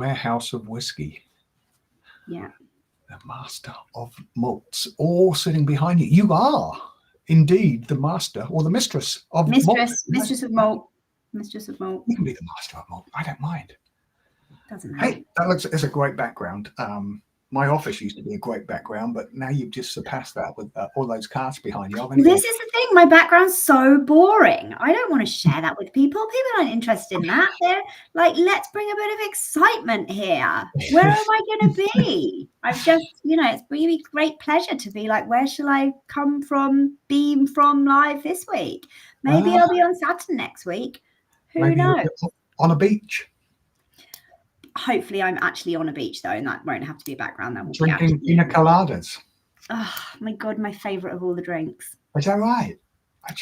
warehouse of whiskey. Yeah. The master of malts, all sitting behind you. You are indeed the master or the mistress of malt. Mistress of malt. Mistress of malt. You can be the master of malt. I don't mind. Doesn't matter. Hey, it's a great background. My office used to be a great background, but now you've just surpassed that with all those casks behind you. This is the thing. My background's so boring. I don't want to share that with people. People aren't interested in that. They're like, let's bring a bit of excitement here. Where am I going to be? I've just, it's really great pleasure to be like, where shall I beam from live this week? Maybe I'll be on Saturn next week. Who knows? On a beach. Hopefully I'm actually on a beach though, and that won't have to be a background. That will drinking pina coladas. Oh my god, my favorite of all the drinks. Is that right?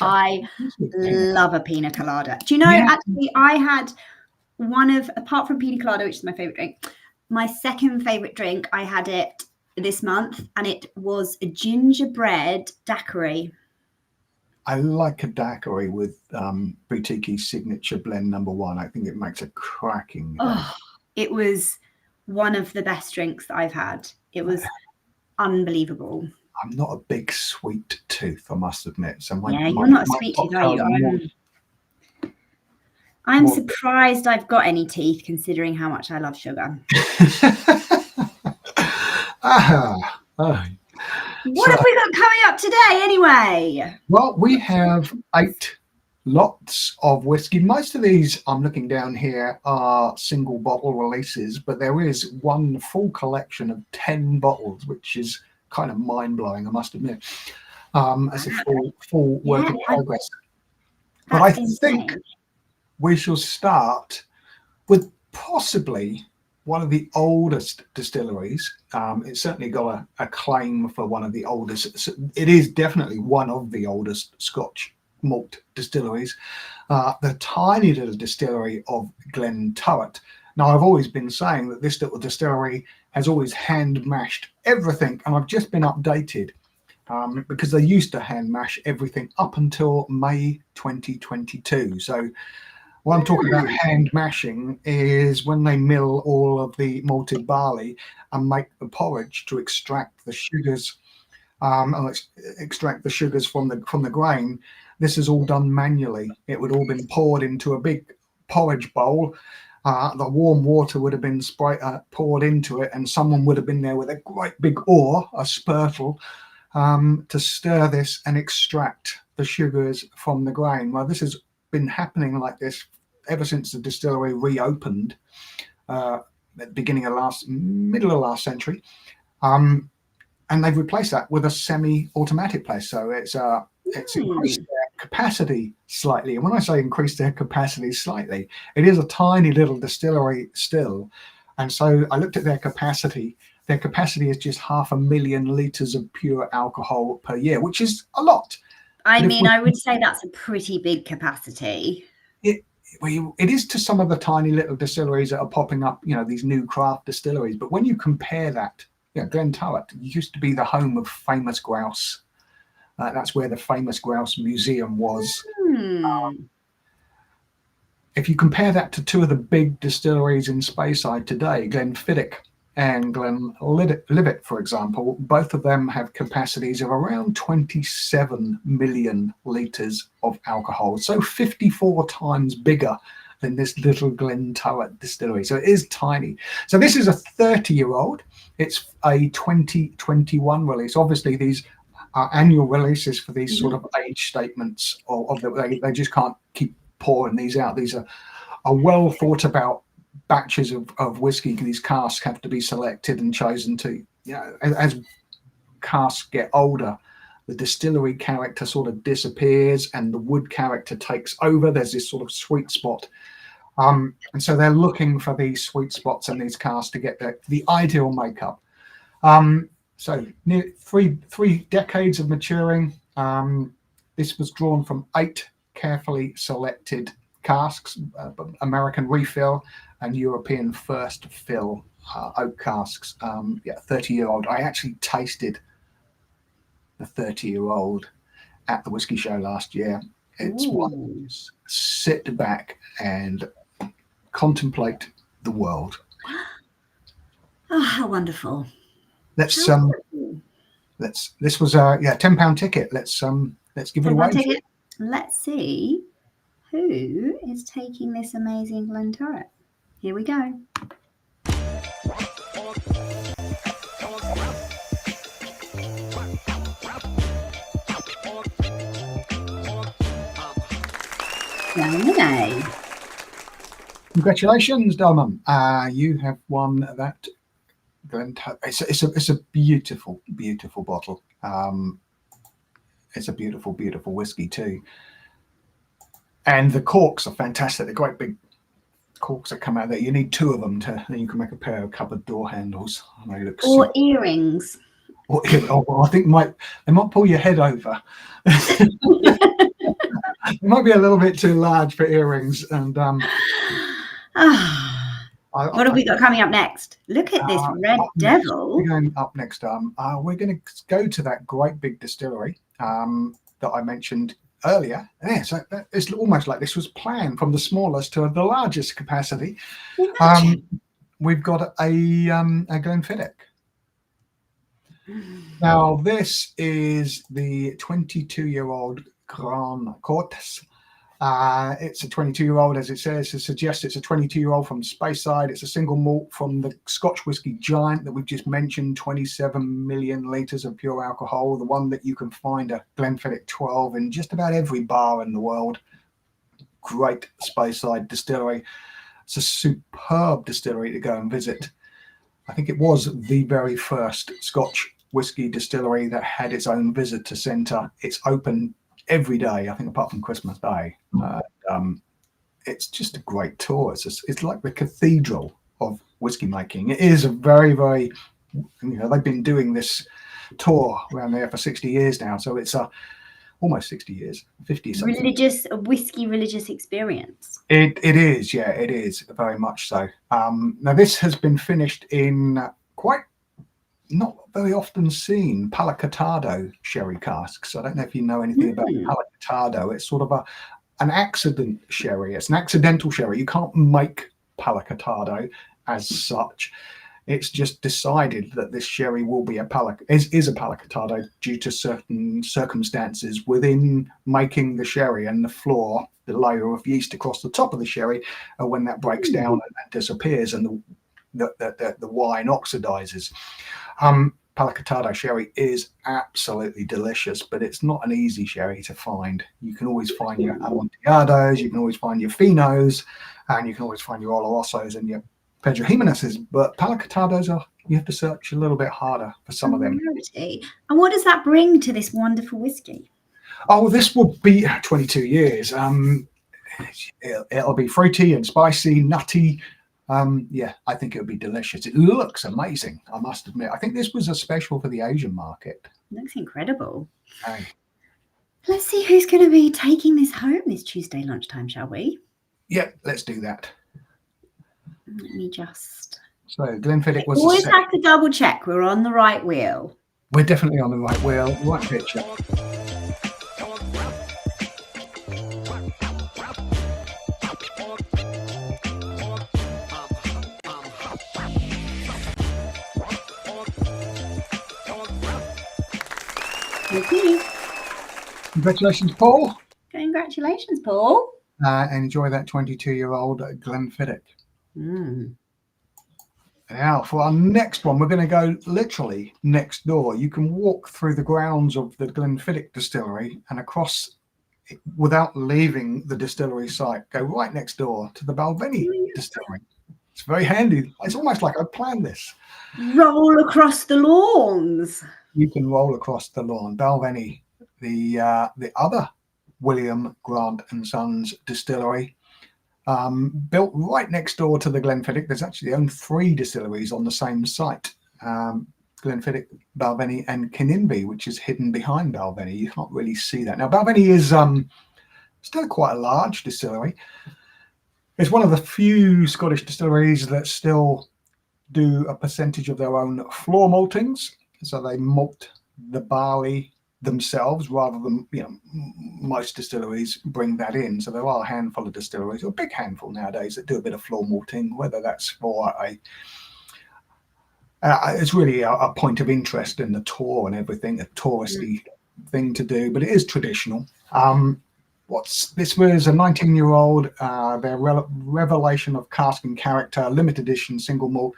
I love a pina colada. Do you know, actually, I had apart from pina colada, which is my favorite drink, my second favorite drink, I had it this month, and it was a gingerbread daiquiri. I like a daiquiri with Boutique's signature blend #1. I think it makes a cracking. It was one of the best drinks that I've had. It was unbelievable. I'm not a big sweet tooth, I must admit. So you're not a sweet tooth, are you? I'm surprised I've got any teeth, considering how much I love sugar. What have we got coming up today, anyway? Well, we have 8 lots of whiskey. Most of these, I'm looking down here, are single bottle releases, but there is one full collection of 10 bottles, which is kind of mind-blowing, I must admit, as a full work in progress. But I think we shall start with possibly one of the oldest distilleries. It's certainly got a claim for one of the oldest. It is definitely one of the oldest Scotch malt distilleries, the tiny little distillery of Glenturret. Now, I've always been saying that this little distillery has always hand mashed everything, and I've just been updated because they used to hand mash everything up until May 2022. So what I'm talking about hand mashing is when they mill all of the malted barley and make the porridge to extract the sugars, extract the sugars from the grain. This is all done manually. It would all been poured into a big porridge bowl. The warm water would have been poured into it, and someone would have been there with a great big oar, a spurtle, to stir this and extract the sugars from the grain. Well, this has been happening like this ever since the distillery reopened at the beginning of middle of last century, and they've replaced that with a semi-automatic press. So it's increased their capacity slightly. And when I say increase their capacity slightly, it is a tiny little distillery still. And so I looked at their capacity. Their capacity is just 500,000 litres of pure alcohol per year, which is a lot. I mean, I would say that's a pretty big capacity. It is to some of the tiny little distilleries that are popping up, these new craft distilleries. But when you compare that, Glenturret used to be the home of famous grouse. That's where the famous grouse museum was. If you compare that to 2 of the big distilleries in Speyside today, Glenfiddich and Glenlivet, for example, both of them have capacities of around 27 million litres of alcohol. So 54 times bigger than this little Glenturret distillery. So it is tiny. So this is a 30-year-old. It's a 2021 release. Obviously, these are annual releases for these sort of age statements. They just can't keep pouring these out. These are well thought about batches of whiskey. These casks have to be selected and chosen to, as casks get older, the distillery character sort of disappears and the wood character takes over. There's this sort of sweet spot. And so they're looking for these sweet spots in these casks to get the ideal makeup. So near three decades of maturing. This was drawn from 8 carefully selected casks, American refill and European first fill oak casks. 30-year-old. I actually tasted the 30-year-old at the whiskey show last year. It's one, sit back and contemplate the world. Oh, how wonderful. Let's How wonderful. this was a £10 ticket. Let's give it away. Ticket. Let's see who is taking this amazing Glenturret. Here we go. Yay. Congratulations, Dalman. You have won that Glenturret. It's a beautiful, beautiful bottle. It's a beautiful, beautiful whiskey too. And the corks are fantastic. They're great big corks that come out there. You need 2 of them then you can make a pair of cupboard door handles. They look or earrings. Or, I think they might pull your head over. It might be a little bit too large for earrings. And what have we got coming up next? Look at this red devil. We're going up next. We're going to go to that great big distillery that I mentioned earlier. Yeah, so it's almost like this was planned from the smallest to the largest capacity. We've got a Glenfiddich. Now, this is the 22-year-old Glenrothes. It's a 22-year-old, as it says. It suggests it's a 22-year-old from Speyside. It's a single malt from the Scotch whisky giant that we've just mentioned, 27 million litres of pure alcohol, the one that you can find a Glenfiddich 12 in just about every bar in the world. Great Speyside distillery. It's a superb distillery to go and visit. I think it was the very first Scotch whisky distillery that had its own visitor centre. It's open every day, I think, apart from Christmas Day. It's just a great tour. It's like the cathedral of whiskey making. It is a very, very, they've been doing this tour around there for 60 years now. So it's almost 60 years, 50 something. Religious experience. It is, yeah, it is very much so. Now this has been finished in quite not very often seen Palacatado sherry casks. I don't know if you know anything about Palacatado. It's sort of an accident sherry. It's an accidental sherry. You can't make Palacatado as such. It's just decided that this sherry will be is a Palacatado due to certain circumstances within making the sherry, and the layer of yeast across the top of the sherry, when that breaks down and that disappears and the wine oxidizes. Palacatado sherry is absolutely delicious, but it's not an easy sherry to find. You can always find your Amontillados, you can always find your Finos, and you can always find your Olorosos and your Pedro Jimenez's, but Palacatados you have to search a little bit harder for some of them. And what does that bring to this wonderful whiskey? Oh, this will be 22 years. It'll be fruity and spicy, nutty. Yeah, I think it'll be delicious. It looks amazing, I must admit. I think this was a special for the Asian market. It looks incredible. Okay. Let's see who's going to be taking this home this Tuesday lunchtime, shall we? Yeah, let's do that. Let me just... So Glenfiddich was... Always have to double check we're on the right wheel. We're definitely on the right wheel, right picture. Okay. Congratulations, Paul. Congratulations, Paul. And enjoy that 22-year-old Glenfiddich. Now, for our next one, we're going to go literally next door. You can walk through the grounds of the Glenfiddich distillery and across, without leaving the distillery site, go right next door to the Balvenie distillery. It's very handy. It's almost like I planned this. Roll across the lawns. You can roll across the lawn. Balvenie, the other William Grant and Sons distillery, built right next door to the Glenfiddich. There's actually only 3 distilleries on the same site. Glenfiddich, Balvenie and Kinninvie, which is hidden behind Balvenie. You can't really see that. Now, Balvenie is still quite a large distillery. It's one of the few Scottish distilleries that still do a percentage of their own floor maltings. So they malt the barley themselves, rather than, most distilleries bring that in. So there are a handful of distilleries, or a big handful nowadays, that do a bit of floor malting, whether that's for it's really a point of interest in the tour and everything, a touristy thing to do, but it is traditional. This was a 19-year-old, their revelation of cask and character, limited edition single malt,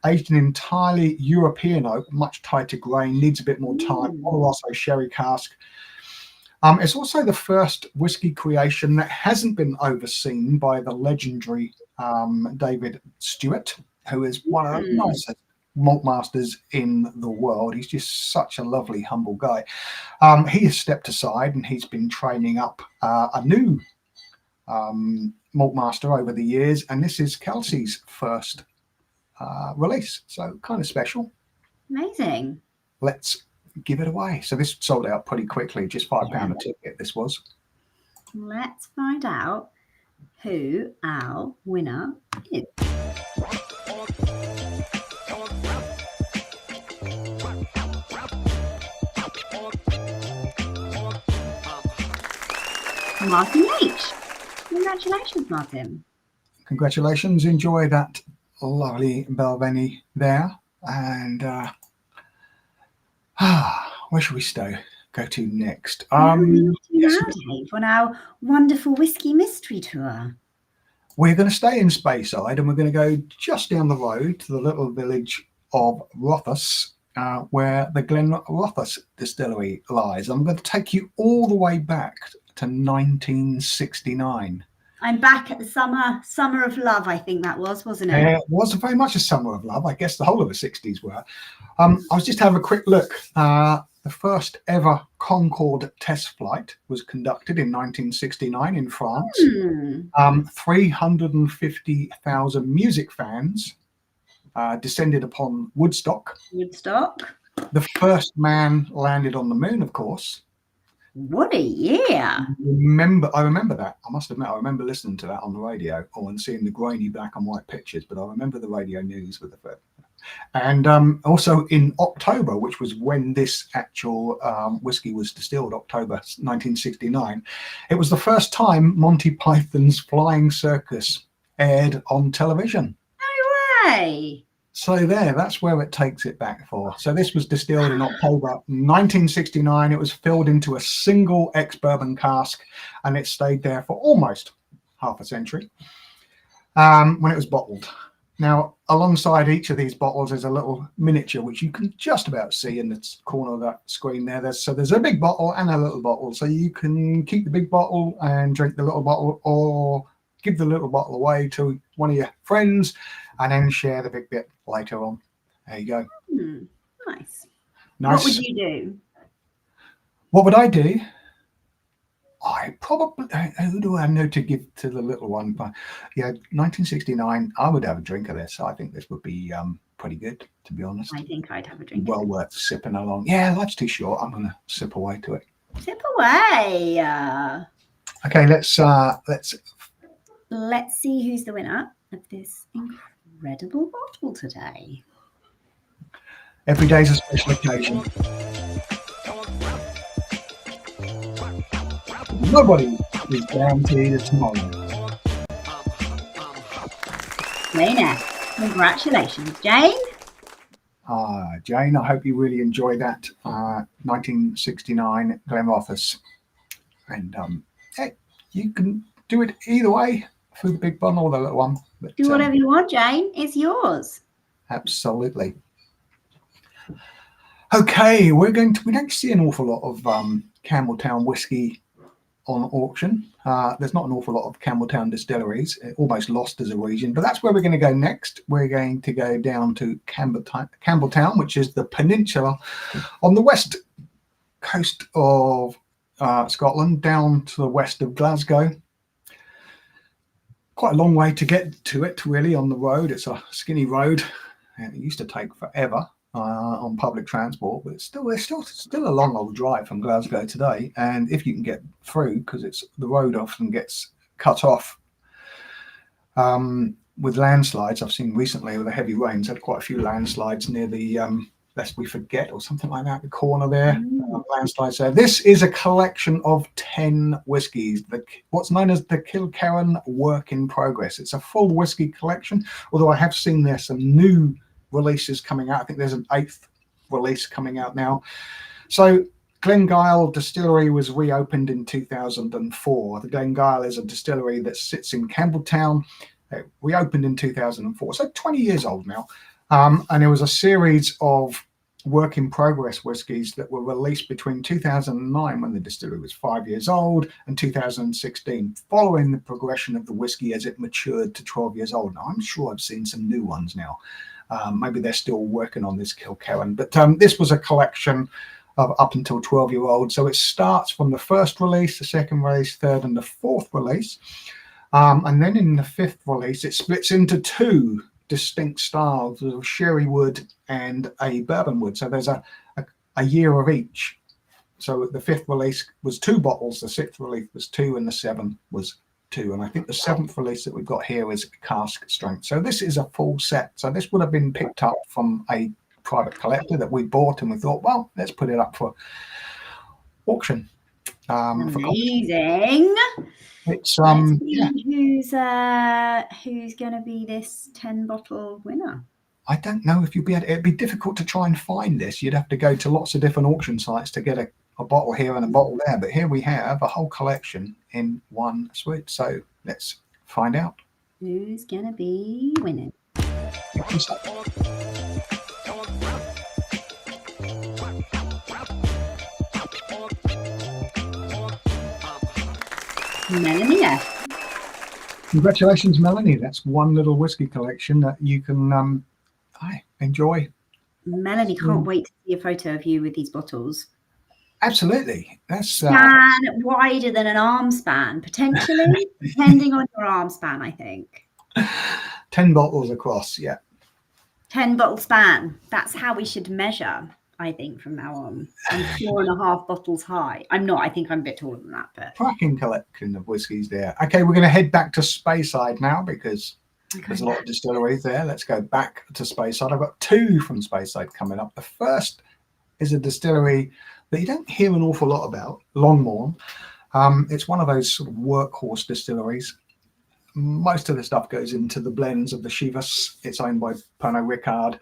aged in entirely European oak, much tighter grain, needs a bit more time. Also sherry cask. It's also the first whiskey creation that hasn't been overseen by the legendary David Stewart, who is one of the nicest malt masters in the world. He's just such a lovely, humble guy. He has stepped aside and he's been training up a new malt master over the years, and this is Kelsey's first release, so kind of special. Amazing. Let's give it away. So this sold out pretty quickly, just £5 a ticket this was. Let's find out who our winner is. Martin H. Congratulations, Martin. Congratulations. Enjoy that lovely Balvenie there. And where should we go to next? Dave, on our wonderful whiskey mystery tour. We're going to stay in Speyside, and we're going to go just down the road to the little village of Rothes, where the Glenrothes distillery lies. I'm going to take you all the way back to 1969. I'm back at the summer of love, I think that wasn't it? It was very much a summer of love. I guess the whole of the 60s were. I was just having a quick look. The first ever Concorde test flight was conducted in 1969 in France. 350,000 music fans descended upon Woodstock. The first man landed on the moon, of course. What a year! I remember that. I must admit, I remember listening to that on the radio and seeing the grainy black and white pictures, but I remember the radio news with the first. And also in October, which was when this actual whiskey was distilled, October 1969, it was the first time Monty Python's Flying Circus aired on television. No way! So that's where it takes it back for. So this was distilled in October 1969. It was filled into a single ex-bourbon cask, and it stayed there for almost half a century when it was bottled. Now, alongside each of these bottles is a little miniature, which you can just about see in the corner of that screen there. There's a big bottle and a little bottle. So you can keep the big bottle and drink the little bottle, or give the little bottle away to one of your friends and then share the big bit later on. There you go. Nice. Nice. What would you do? What would I do? I probably, who do I know to give to the little one? But yeah, 1969, I would have a drink of this. I think this would be pretty good, to be honest. I think I'd have a drink. Well worth sipping along. Yeah, life's too short. I'm going to sip away to it. Sip away. Okay, let's see who's the winner of this incredible bottle today. Every day's a special occasion. Nobody is guaranteed a tomorrow. Lena, congratulations, Jane. Jane, I hope you really enjoy that 1969 Glenrothes. And you can do it either way, through the big one or the little one. But, do whatever you want, Jane. It's yours. Absolutely. Okay, we don't see an awful lot of Campbelltown whiskey on auction. There's not an awful lot of Campbelltown distilleries. It almost lost as a region, but that's where we're going to go next. We're going to go down to Campbelltown, which is the peninsula on the west coast of Scotland, down to the west of Glasgow. Quite a long way to get to it, really, on the road. It's a skinny road. It used to take forever on public transport, but it's still a long old drive from Glasgow today. And if you can get through, because the road often gets cut off with landslides. I've seen recently with the heavy rains, had quite a few landslides near the lest we forget, or something like that, the corner there, landslides there. This is a collection of 10 whiskies, what's known as the Kilkerran Work in Progress. It's a full whiskey collection, although I have seen there's some new releases coming out. I think there's an 8th release coming out now. So Glengyle Distillery was reopened in 2004. The Glengyle is a distillery that sits in Campbelltown. It reopened in 2004, so 20 years old now. And there was a series of work in progress whiskies that were released between 2009, when the distillery was 5 years old, and 2016, following the progression of the whiskey as it matured to 12 years old. Now, I'm sure I've seen some new ones now. Maybe they're still working on this Kilkerran, but this was a collection of up until 12-year-old. So it starts from the first release, the second release, third, and the fourth release. And then in the fifth release, it splits into 2 distinct styles of sherry wood and a bourbon wood. So there's a year of each. So the fifth release was 2 bottles, the sixth release was 2, and the seventh was 2. And I think the 7th release that we've got here is cask strength. So this is a full set. So this would have been picked up from a private collector that we bought, and we thought, well, let's put it up for auction. Amazing. It's yeah. Who's gonna be this 10-bottle winner? I don't know if you'll be able to. It'd be difficult to try and find this. You'd have to go to lots of different auction sites to get a bottle here and a bottle there. But here we have a whole collection in one swoop. So let's find out who's gonna be winning. Melanie. Congratulations, Melanie. That's one little whiskey collection that you can enjoy. Melanie, can't wait to see a photo of you with these bottles. Absolutely. That's span wider than an arm span, potentially, depending on your arm span, I think. 10 bottles across, yeah. 10-bottle span. That's how we should measure, I think, from now on. I'm 4.5 bottles high. I'm not. I think I'm a bit taller than that. But cracking collection of whiskies there. Okay, we're going to head back to Speyside now, because there's a lot of distilleries there. Let's go back to Speyside. I've got 2 from Speyside coming up. The first is a distillery that you don't hear an awful lot about, Longmorn. It's one of those sort of workhorse distilleries. Most of the stuff goes into the blends of the Chivas. It's owned by Pernod Ricard.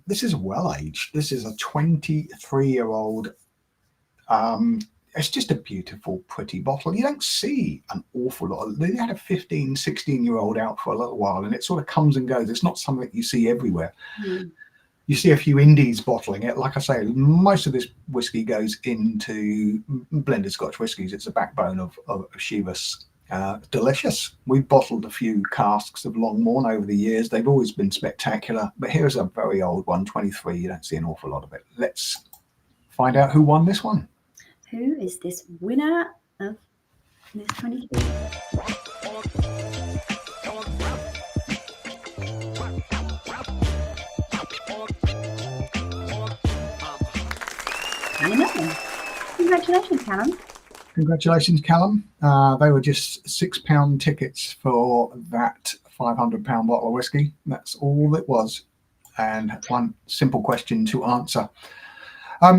This is well-aged. This is a 23-year-old. It's just a beautiful, pretty bottle. You don't see an awful lot. They had a 15, 16-year-old out for a little while, and it sort of comes and goes. It's not something you see everywhere. You see a few indies bottling it. Like I say, most of this whiskey goes into blended Scotch whiskies. It's a backbone of Chivas. Delicious. We've bottled a few casks of Longmorn over the years. They've always been spectacular, but here's a very old one, 23. You don't see an awful lot of it. Let's find out who won this one. Who is this winner of this 23? Congratulations, Callum. Congratulations, Callum. They were just £6 tickets for that £500 bottle of whiskey. That's all it was. And one simple question to answer.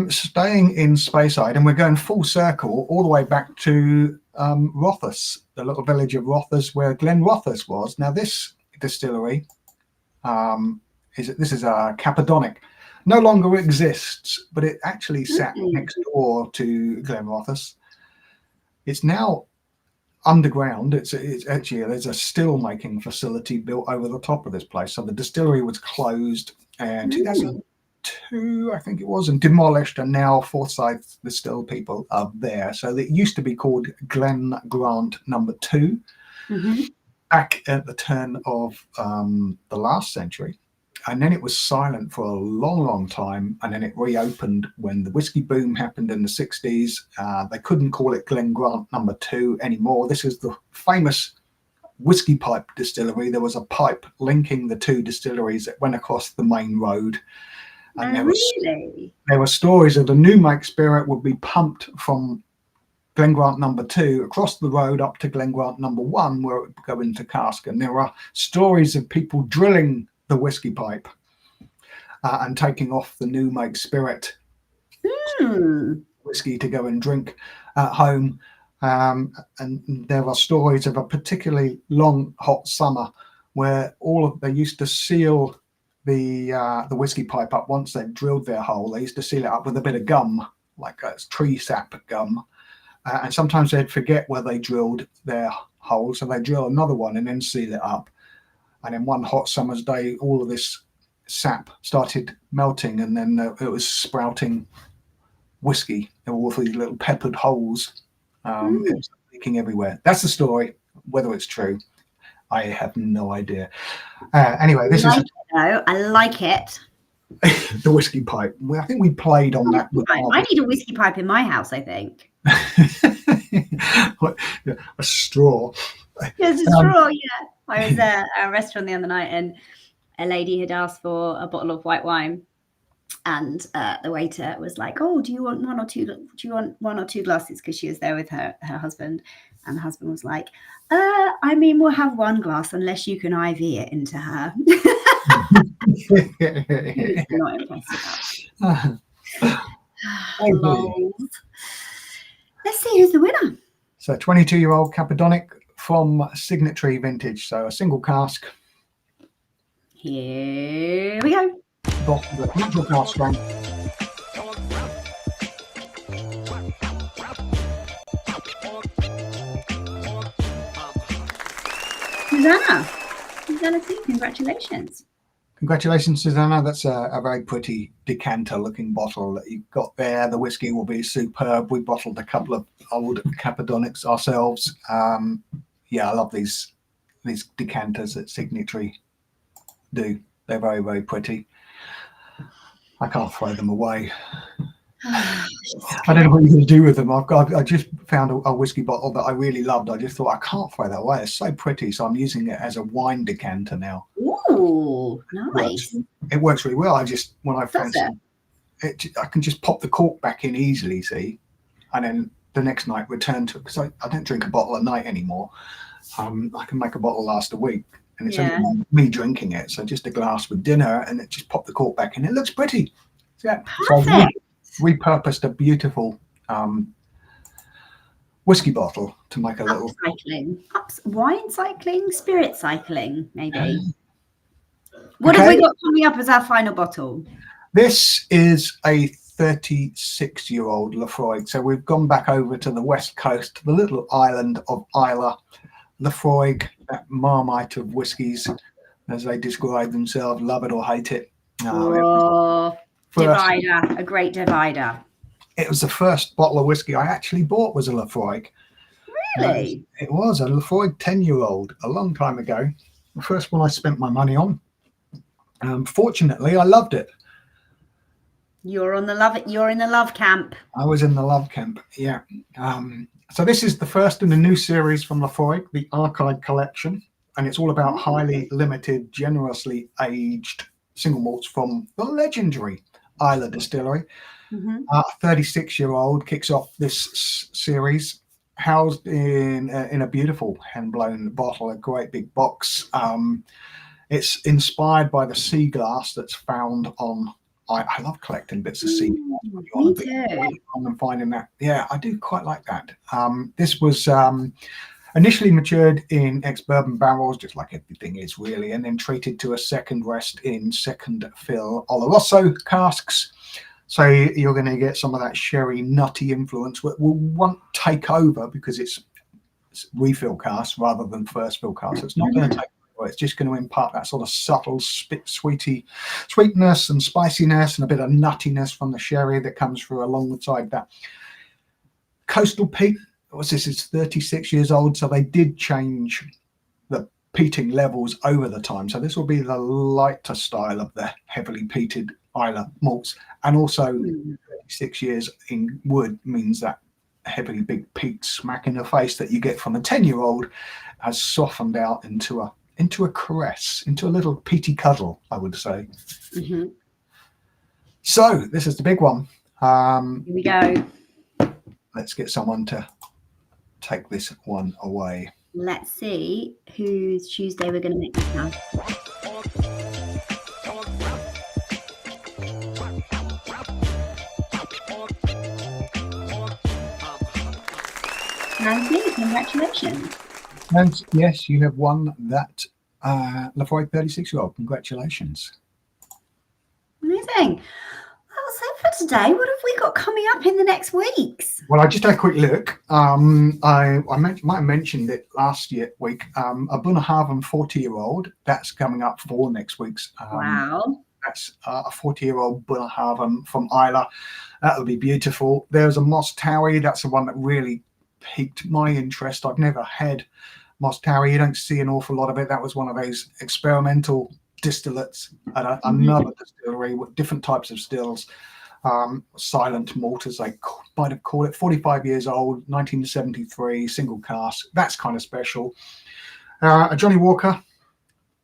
Staying in Speyside, and we're going full circle all the way back to Rothes, the little village of Rothes where Glenrothes was. Now, this distillery this is a Cappadonic. No longer exists, but it actually sat next door to Glenrothes. It's now underground. It's actually, there's a still making facility built over the top of this place. So the distillery was closed in 2002, I think it was, and demolished, and now Forsyth, the still people are there. So it used to be called Glen Grant number 2 back at the turn of the last century. And then it was silent for a long, long time. And then it reopened when the whiskey boom happened in the 60s. They couldn't call it Glen Grant number 2 anymore. This is the famous whiskey pipe distillery. There was a pipe linking the 2 distilleries that went across the main road. And there were stories of the new make spirit would be pumped from Glen Grant number 2 across the road up to Glen Grant number 1, where it would go into cask. And there are stories of people drilling the whiskey pipe and taking off the new make spirit whiskey to go and drink at home. And there are stories of a particularly long hot summer where they used to seal the whiskey pipe up once they'd drilled their hole. They used to seal it up with a bit of gum, like a tree sap gum. And sometimes they'd forget where they drilled their hole, so they'd drill another one and then seal it up. And then one hot summer's day, all of this sap started melting, and then it was sprouting whiskey. There were all these little peppered holes. It was leaking everywhere. That's the story. Whether it's true, I have no idea. Anyway, this is. I like it. The whiskey pipe. I think we played on that. I need a whiskey pipe in my house, I think. A straw. Yes, a straw, yeah. I was at a restaurant the other night and a lady had asked for a bottle of white wine. And the waiter was like, "Oh, do you want one or two glasses?" Because she was there with her husband, and the husband was like, "I mean, we'll have one glass unless you can IV it into her." Not impressed about. Let's see who's the winner. So, 22-year-old Cappadonic from Signatory Vintage. So, a single cask. Here we go. The neutral cask strength. Susanna C, congratulations. Congratulations, Susanna. That's a very pretty decanter-looking bottle that you've got there. The whiskey will be superb. We bottled a couple of old Cappadonics ourselves. Yeah, I love these decanters that Signatory do. They're very, very pretty. I can't throw them away. I don't know what you're going to do with them. I just found a whiskey bottle that I really loved. I just thought, I can't throw that away. It's so pretty. So I'm using it as a wine decanter now. Ooh, nice. It works really well. When I fancy it, I can just pop the cork back in easily, see? And then the next night return to it. Because I don't drink a bottle a night anymore. I can make a bottle last a week. And it's only me drinking it. So just a glass with dinner and it just pop the cork back in. It looks pretty. Yeah. Perfect. So repurposed a beautiful whiskey bottle to make a little wine cycling, spirit cycling, maybe. What have we got coming up as our final bottle? This is a 36-year-old Laphroaig. So we've gone back over to the west coast, to the little island of Islay. Laphroaig, that marmite of whiskies, as they describe themselves, love it or hate it. Divider, a great divider. It was the first bottle of whiskey I actually bought was a Laphroaig. Really? It was a Laphroaig 10-year-old a long time ago. The first one I spent my money on. Fortunately, I loved it. You're in the love camp. I was in the love camp, yeah. So this is the first in a new series from Laphroaig, the Archive Collection, and it's all about highly limited, generously aged single malts from the legendary Islay Distillery. 36-year-old kicks off this series, housed in a beautiful hand-blown bottle, a great big box. It's inspired by the sea glass that's found on. I love collecting bits of sea glass. Me too. And finding that, yeah, I do quite like that. This was initially matured in ex-bourbon barrels, just like everything is really, and then treated to a second rest in second fill Oloroso casks. So you're going to get some of that sherry nutty influence, which won't take over because it's refill cask rather than first fill cask. It's not going to take over. It's just going to impart that sort of subtle sweetness and spiciness and a bit of nuttiness from the sherry that comes through alongside that. Coastal peat. This is 36 years old, so they did change the peating levels over the time. So this will be the lighter style of the heavily peated Islay malts, and also 36 years in wood means that heavily big peat smack in the face that you get from a 10-year-old has softened out into a caress, into a little peaty cuddle, I would say. So this is the big one. Here we go. Let's get someone to take this one away. Let's see whose Tuesday we're going to make this now. Nancy, congratulations. And yes, you have won that Laphroaig 36-year-old. Congratulations. Amazing. That's it for today. What have we got coming up in the next weeks? Well, I just had a quick look. I might have mentioned it last week. A Bunnahabhain 40-year-old, that's coming up for next week's. Wow. That's a 40-year-old Bunnahabhain from Isla. That'll be beautiful. There's a Moss Towie. That's the one that really piqued my interest. I've never had Moss Towie. You don't see an awful lot of it. That was one of those experimental distillates at another distillery with different types of stills. Silent malt, as they might have called it. 45 years old, 1973, single cask. That's kind of special. A Johnny Walker,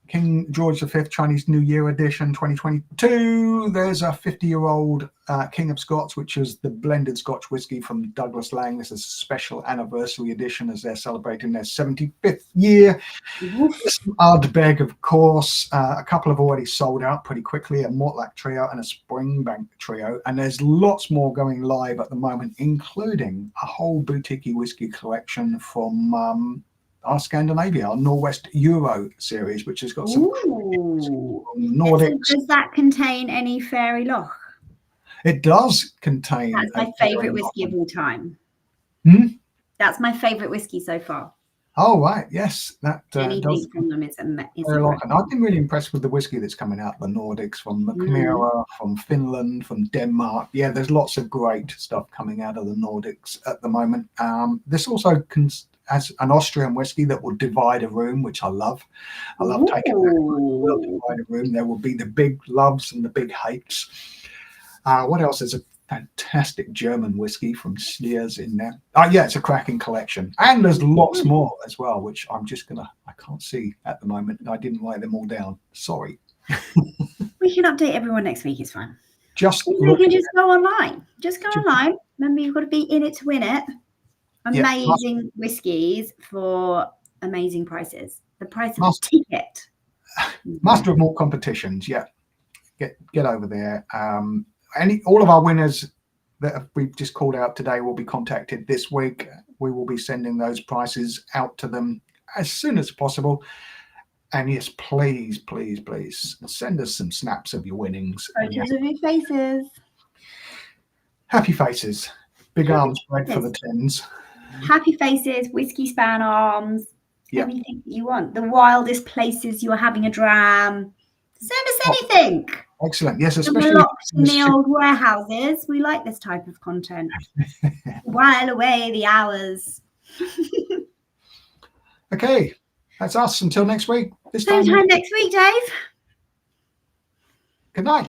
King George V Chinese New Year edition 2022. There's a 50-year-old King of Scots, which is the blended Scotch whiskey from Douglas Lang. This is a special anniversary edition as they're celebrating their 75th year. Ardbeg, of course. A couple have already sold out pretty quickly, a Mortlach trio and a Springbank trio. And there's lots more going live at the moment, including a whole boutique whiskey collection from our Scandinavia, our Norwest Euro series, which has got some Nordics. Does that contain any Fairy Loch? It does contain. That's my favourite whiskey of all time. That's my favourite whiskey so far. Oh, right. Yes. That anything from them is incredible. I've been really impressed with the whiskey that's coming out of the Nordics, from the Khmera, from Finland, from Denmark. Yeah, there's lots of great stuff coming out of the Nordics at the moment. This also has an Austrian whiskey that will divide a room, which I love. I love taking that. Will divide a room. There will be the big loves and the big hates. What else? There's a fantastic German whiskey from Sleers in there. Yeah, it's a cracking collection. And there's lots more as well, which I can't see at the moment. I didn't write them all down. Sorry. We can update everyone next week. It's fine. You can just go online. Just go online. Remember, you've got to be in it to win it. Amazing whiskies for amazing prices. The price of a ticket. Master of Malt Competitions. Yeah, get over there. All of our winners that we've just called out today will be contacted this week. We will be sending those prices out to them as soon as possible. And yes, please, please, please send us some snaps of your winnings. Photos of your faces. Happy faces. Big arms spread for the tins. Happy faces, whiskey span arms, anything you want. The wildest places you're having a dram. Send us anything. Excellent. Yes, especially locked in the old warehouses. We like this type of content. While away the hours. Okay, that's us until next week. Same time next week, Dave. Good night.